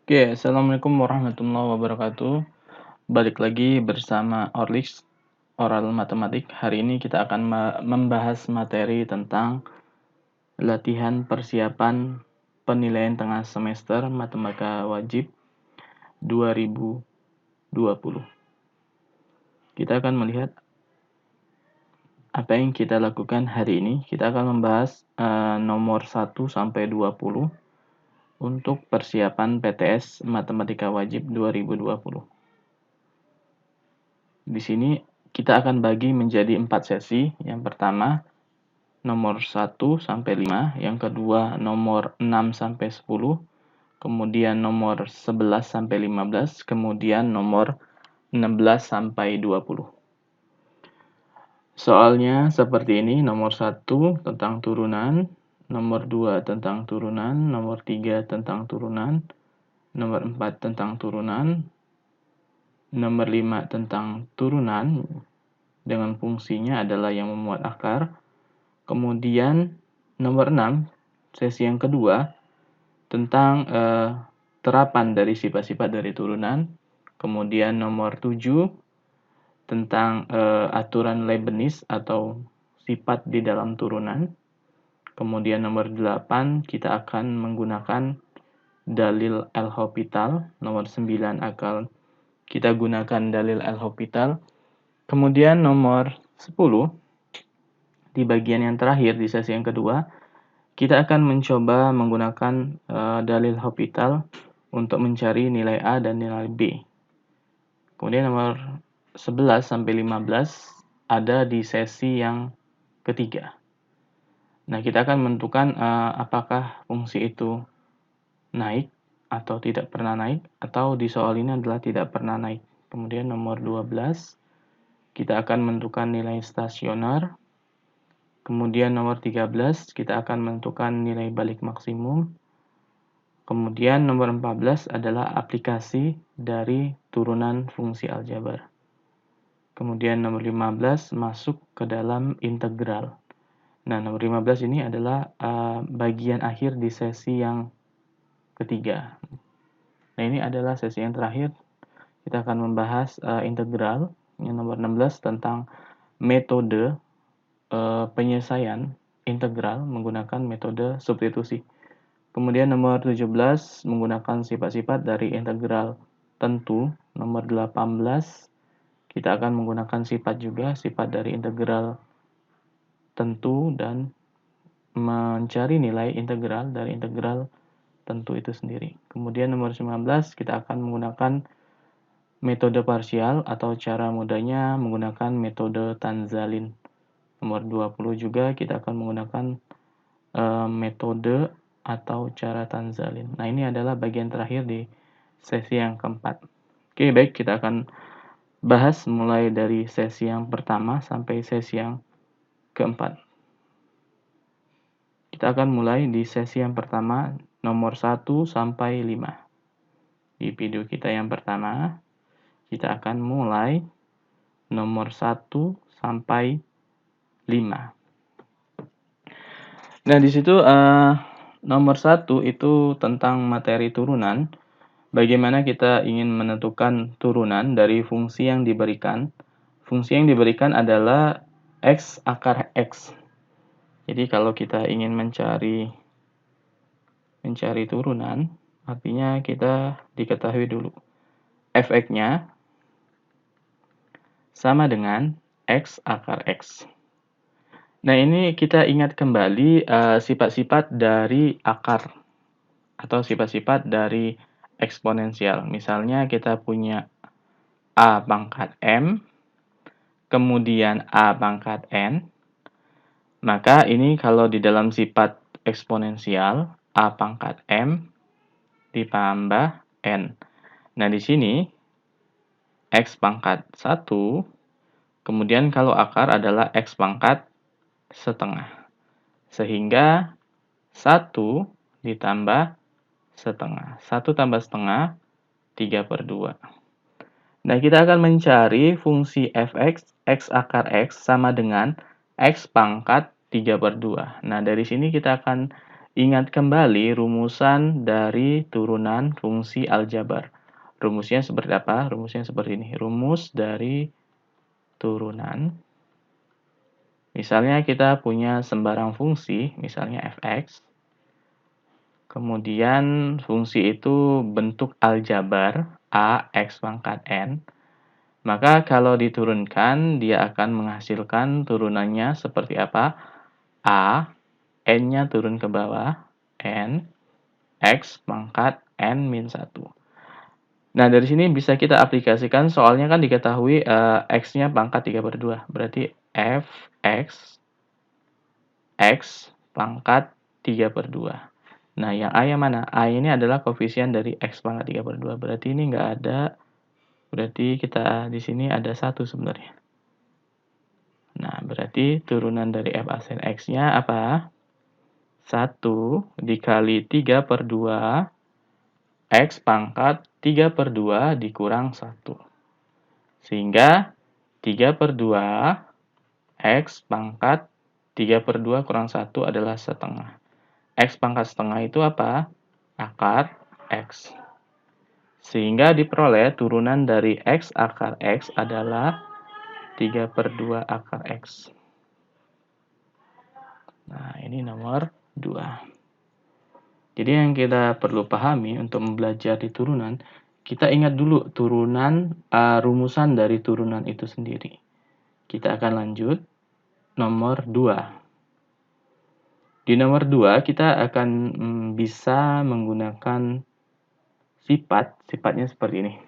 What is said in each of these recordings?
Oke, assalamualaikum warahmatullahi wabarakatuh. Balik lagi bersama Orlix Oral Matematik. Hari ini kita akan membahas materi tentang latihan persiapan penilaian tengah semester Matematika Wajib 2020. Kita akan melihat apa yang kita lakukan hari ini. Kita akan membahas nomor 1 sampai 20 untuk persiapan PTS Matematika Wajib 2020. Di sini kita akan bagi menjadi 4 sesi. Yang pertama, nomor 1 sampai 5, yang kedua nomor 6 sampai 10, kemudian nomor 11 sampai 15, kemudian nomor 16 sampai 20. Soalnya seperti ini, nomor 1 tentang turunan, nomor 2 tentang turunan, nomor 3 tentang turunan, nomor 4 tentang turunan, nomor 5 tentang turunan dengan fungsinya adalah yang memuat akar. Kemudian nomor 6, sesi yang kedua, tentang terapan dari sifat-sifat dari turunan. Kemudian nomor 7, tentang aturan Leibniz atau sifat di dalam turunan. Kemudian nomor 8, kita akan menggunakan dalil L'Hopital. Nomor 9 akan kita gunakan dalil L'Hopital. Kemudian nomor 10, di bagian yang terakhir di sesi yang kedua, kita akan mencoba menggunakan dalil L'Hopital untuk mencari nilai A dan nilai B. Kemudian nomor 11 sampai 15 ada di sesi yang ketiga. Nah, kita akan menentukan apakah fungsi itu naik atau tidak pernah naik, atau di soal ini adalah tidak pernah naik. Kemudian nomor 12, kita akan menentukan nilai stasioner. Kemudian nomor 13, kita akan menentukan nilai balik maksimum. Kemudian nomor 14 adalah aplikasi dari turunan fungsi aljabar. Kemudian nomor 15 masuk ke dalam integral. Nah, nomor 15 ini adalah bagian akhir di sesi yang ketiga. Nah, ini adalah sesi yang terakhir. Kita akan membahas integral. Yang nomor 16 tentang metode penyelesaian integral menggunakan metode substitusi. Kemudian nomor 17 menggunakan sifat-sifat dari integral tentu. Nomor 18 kita akan menggunakan sifat juga, sifat dari integral tentu dan mencari nilai integral dari integral tentu itu sendiri. Kemudian nomor 19 kita akan menggunakan metode parsial atau cara mudahnya menggunakan metode Tanzalin. Nomor 20 juga kita akan menggunakan metode atau cara Tanzalin. Nah, ini adalah bagian terakhir di sesi yang keempat. Oke, baik, kita akan bahas mulai dari sesi yang pertama sampai sesi yang keempat. Kita akan mulai di sesi yang pertama, nomor 1 sampai 5. Di video kita yang pertama, kita akan mulai nomor 1 sampai 5. Nah, di situ nomor 1 itu tentang materi turunan. Bagaimana kita ingin menentukan turunan dari fungsi yang diberikan. Fungsi yang diberikan adalah X akar X. Jadi kalau kita ingin mencari turunan, artinya kita diketahui dulu fx-nya sama dengan X akar X. Nah, ini kita ingat kembali sifat-sifat dari akar atau sifat-sifat dari eksponensial. Misalnya kita punya A pangkat M, kemudian A pangkat N. Maka ini kalau di dalam sifat eksponensial, A pangkat M ditambah N. Nah, di sini X pangkat 1, kemudian kalau akar adalah X pangkat setengah. Sehingga 1 ditambah setengah. 1 tambah setengah, 3/2. Nah, kita akan mencari fungsi fx, X akar X sama dengan X pangkat 3/2. Nah, dari sini kita akan Ingat kembali rumusan dari turunan fungsi aljabar. Rumusnya seperti apa? Rumusnya seperti ini. Rumus dari turunan. Misalnya kita punya sembarang fungsi, misalnya fx. Kemudian fungsi itu bentuk aljabar a x pangkat n. Maka kalau diturunkan, dia akan menghasilkan turunannya seperti apa? A, n-nya turun ke bawah, n, x pangkat n min 1. Nah, dari sini bisa kita aplikasikan, soalnya kan diketahui x-nya pangkat 3/2. Berarti fx, x pangkat 3/2. Nah, yang A yang mana? A ini adalah koefisien dari x pangkat 3/2. Berarti ini nggak ada. Berarti kita di sini ada 1 sebenarnya. Nah, berarti turunan dari f aksen x-nya apa? 1 dikali 3/2 x pangkat 3/2 dikurang 1. Sehingga 3/2 x pangkat 3/2 kurang 1 adalah setengah. X pangkat setengah itu apa? Akar x. Sehingga diperoleh turunan dari x akar x adalah 3/2 akar x. Nah, ini nomor 2. Jadi yang kita perlu pahami untuk mempelajari turunan, kita ingat dulu turunan, rumusan dari turunan itu sendiri. Kita akan lanjut. Nomor 2. Di nomor 2 kita akan bisa menggunakan sifatnya seperti ini.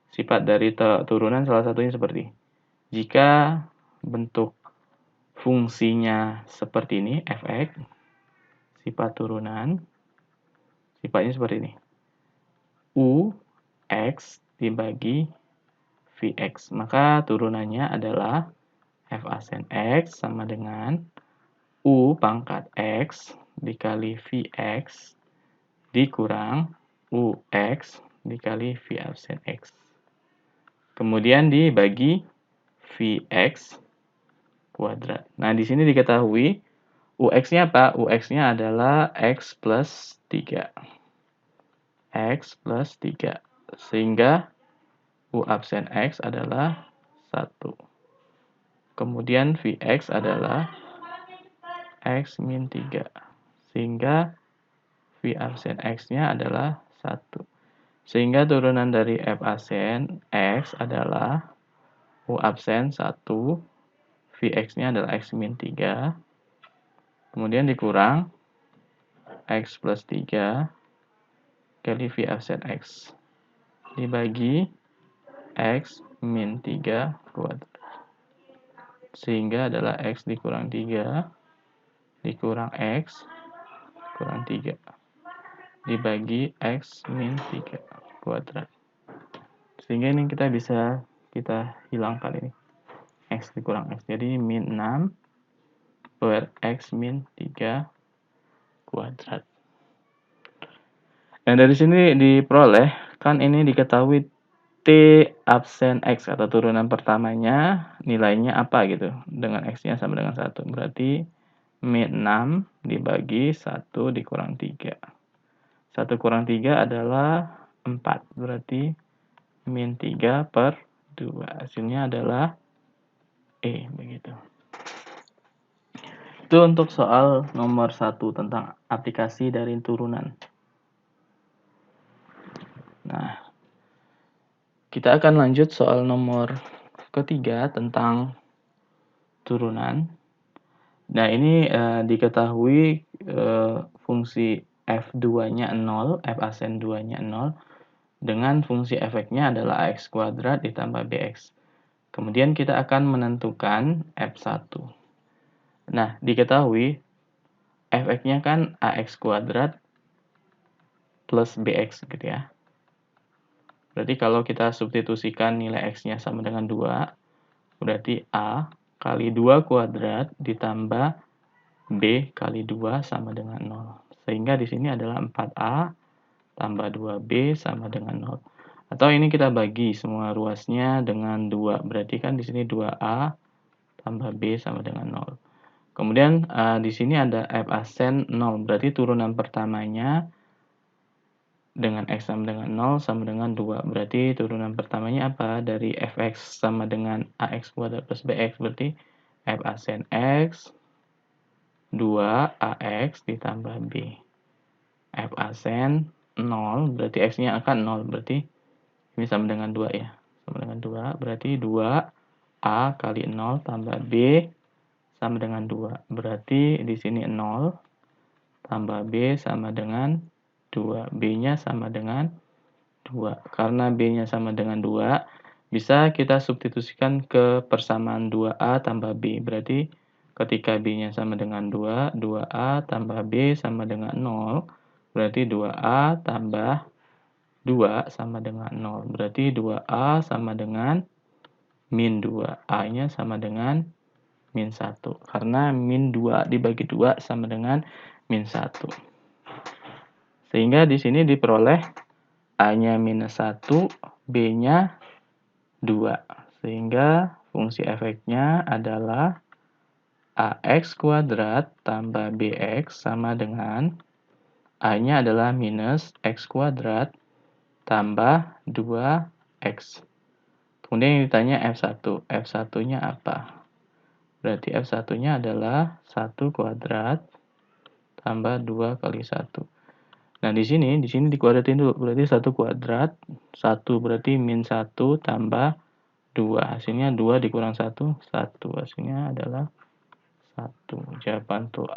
Sifat dari turunan salah satunya seperti ini. Jika bentuk fungsinya seperti ini, fx, sifat turunan, sifatnya seperti ini. U, x dibagi Vx. Maka turunannya adalah f aksen x sama dengan U pangkat x dikali Vx dikurang Ux dikali V aksen x. Kemudian dibagi Vx kuadrat. Nah, di sini diketahui Ux-nya apa? Ux-nya adalah x plus 3. X plus 3. Sehingga U absen X adalah 1. Kemudian Vx adalah X min 3. Sehingga V absen X-nya adalah 1. Sehingga turunan dari F absen X adalah U absen 1. Vx-nya adalah X min 3. Kemudian dikurang X plus 3 kali V absen X. Dibagi X min 3 kuadrat. Sehingga adalah X dikurang 3 dikurang X kurang 3 dibagi X min 3 kuadrat. Sehingga ini kita bisa hilangkan ini. X dikurang X. Jadi min 6 per X min 3 kuadrat. Dan dari sini diperoleh, kan ini diketahui T absen X atau turunan pertamanya nilainya apa gitu. Dengan X-nya sama dengan 1. Berarti min 6 dibagi 1 dikurang 3. 1 kurang 3 adalah 4. Berarti min 3/2. Hasilnya adalah E. Begitu. Itu untuk soal nomor 1 tentang aplikasi dari turunan. Nah, kita akan lanjut soal nomor ketiga tentang turunan. Nah, ini diketahui fungsi f2-nya 0, f aksen 2-nya 0, dengan fungsi f(x)-nya adalah ax kuadrat ditambah bx. Kemudian kita akan menentukan f1. Nah, diketahui f(x)-nya kan ax kuadrat plus bx gitu ya. Berarti kalau kita substitusikan nilai x-nya sama dengan 2, berarti a kali 2 kuadrat ditambah b kali 2 sama dengan 0. Sehingga di sini adalah 4a tambah 2b sama dengan 0. Atau ini kita bagi semua ruasnya dengan 2. Berarti kan di sini 2a tambah b sama dengan 0. Kemudian di sini ada F absen 0, berarti turunan pertamanya dengan X sama dengan 0 sama dengan 2. Berarti turunan pertamanya apa? Dari Fx sama dengan Ax kuadrat plus Bx, berarti F absen X 2Ax ditambah B. F absen 0, berarti X-nya akan 0, berarti ini sama dengan 2 ya. Sama dengan 2, berarti 2A kali 0 tambah B sama dengan 2. Berarti di sini 0 tambah B sama dengan 2. B-nya sama dengan 2. Karena B-nya sama dengan 2, bisa kita substitusikan ke persamaan 2A tambah B. Berarti ketika B-nya sama dengan 2, 2A tambah B sama dengan 0. Berarti 2A tambah 2 sama dengan 0. Berarti 2A sama dengan min 2. A-nya sama dengan min 1. Karena min 2 dibagi 2 sama dengan min 1. Sehingga di sini diperoleh A-nya minus 1, B-nya 2. Sehingga fungsi efeknya adalah AX kuadrat tambah BX sama dengan A-nya adalah minus X kuadrat tambah 2X. Kemudian yang ditanya F1. F1-nya apa? Berarti F1-nya adalah 1 kuadrat tambah 2 kali 1. Nah, di sini dikuadratin dulu. Berarti 1 kuadrat, 1 berarti min 1 tambah 2. Hasilnya 2 dikurang 1, 1. Hasilnya adalah 1. Jawaban untuk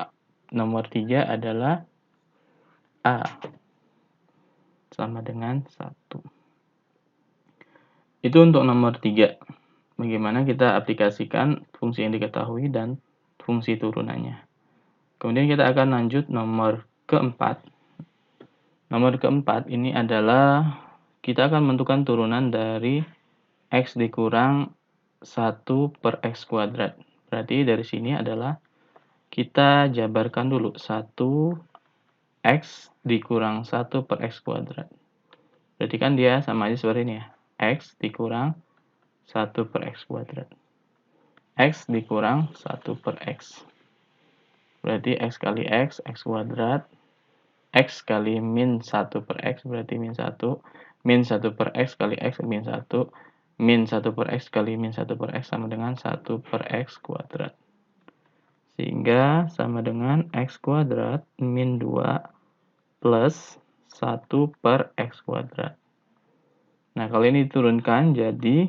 nomor 3 adalah A. Sama dengan 1. Itu untuk nomor 3. Bagaimana kita aplikasikan fungsi yang diketahui dan fungsi turunannya. Kemudian kita akan lanjut nomor keempat. Nomor keempat ini adalah kita akan menentukan turunan dari X dikurang 1 per X kuadrat. Berarti dari sini adalah kita jabarkan dulu 1 X dikurang 1 per X kuadrat. Berarti kan dia sama aja seperti ini ya. X dikurang 1 per X kuadrat. X dikurang 1 per X. Berarti X kali X kuadrat. X kali min 1 per X berarti min 1. Min 1 per X kali X min 1. Min 1 per X kali min 1 per X sama dengan 1 per X kuadrat. Sehingga sama dengan X kuadrat min 2 plus 1 per X kuadrat. Nah, kalau ini diturunkan jadi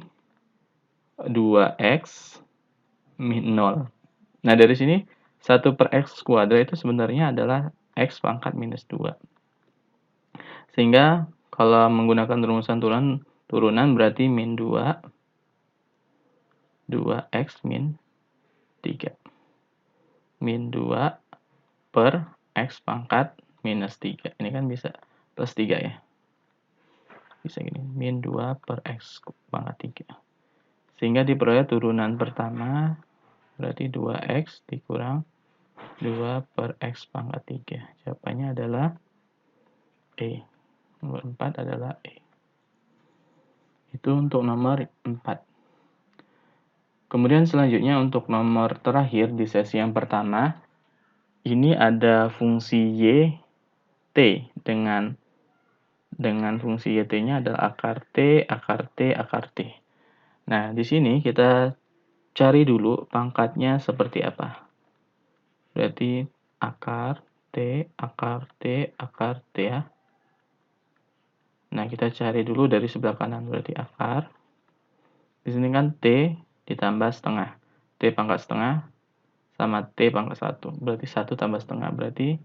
2X min 0. Nah, dari sini 1 per X kuadrat itu sebenarnya adalah X pangkat minus 2. Sehingga kalau menggunakan rumusan turunan berarti min 2, 2X min 3. Min 2 per X pangkat minus 3. Ini kan bisa plus 3 ya. Bisa gini, min 2 per X pangkat 3. Sehingga diperoleh turunan pertama berarti 2X dikurang 2 per X pangkat 3. Jawabannya adalah E. Nomor 4 adalah E. Itu untuk nomor 4. Kemudian selanjutnya untuk nomor terakhir di sesi yang pertama, ini ada fungsi Y, T dengan fungsi YT-nya adalah akar T, akar T, akar T. Nah, di sini kita cari dulu pangkatnya seperti apa. Berarti akar T, akar T, akar T ya. Nah, kita cari dulu dari sebelah kanan, berarti akar. Di sini kan T ditambah setengah. T pangkat setengah sama T pangkat 1. Berarti 1 tambah setengah, berarti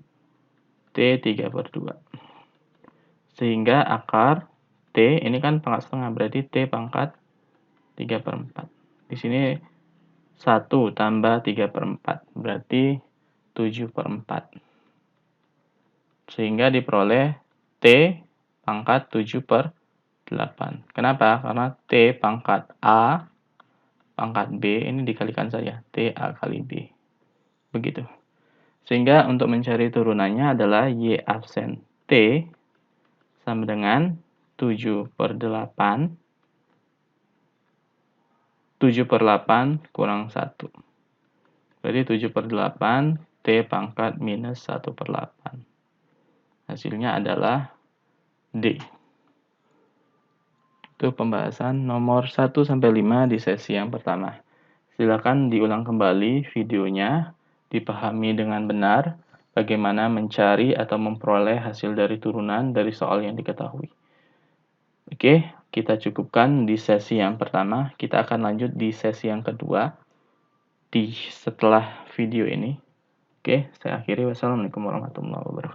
T 3 per 2. Sehingga akar T, ini kan pangkat setengah, berarti T pangkat 3 per 4. Di sini 1 tambah 3 per 4, berarti 7 per 4. Sehingga diperoleh T pangkat 7 per 8. Kenapa? Karena T pangkat A, pangkat B, ini dikalikan saja. T A kali B. Begitu. Sehingga untuk mencari turunannya adalah Y absen T sama dengan 7 per 8. 7 per 8 kurang 1. Berarti 7/8 T pangkat minus 1/8. Hasilnya adalah D. Itu pembahasan nomor 1-5 di sesi yang pertama. Silakan diulang kembali videonya, dipahami dengan benar bagaimana mencari atau memperoleh hasil dari turunan dari soal yang diketahui. Oke, kita cukupkan di sesi yang pertama. Kita akan lanjut di sesi yang kedua setelah video ini. Oke, saya akhiri. Wassalamualaikum warahmatullahi wabarakatuh.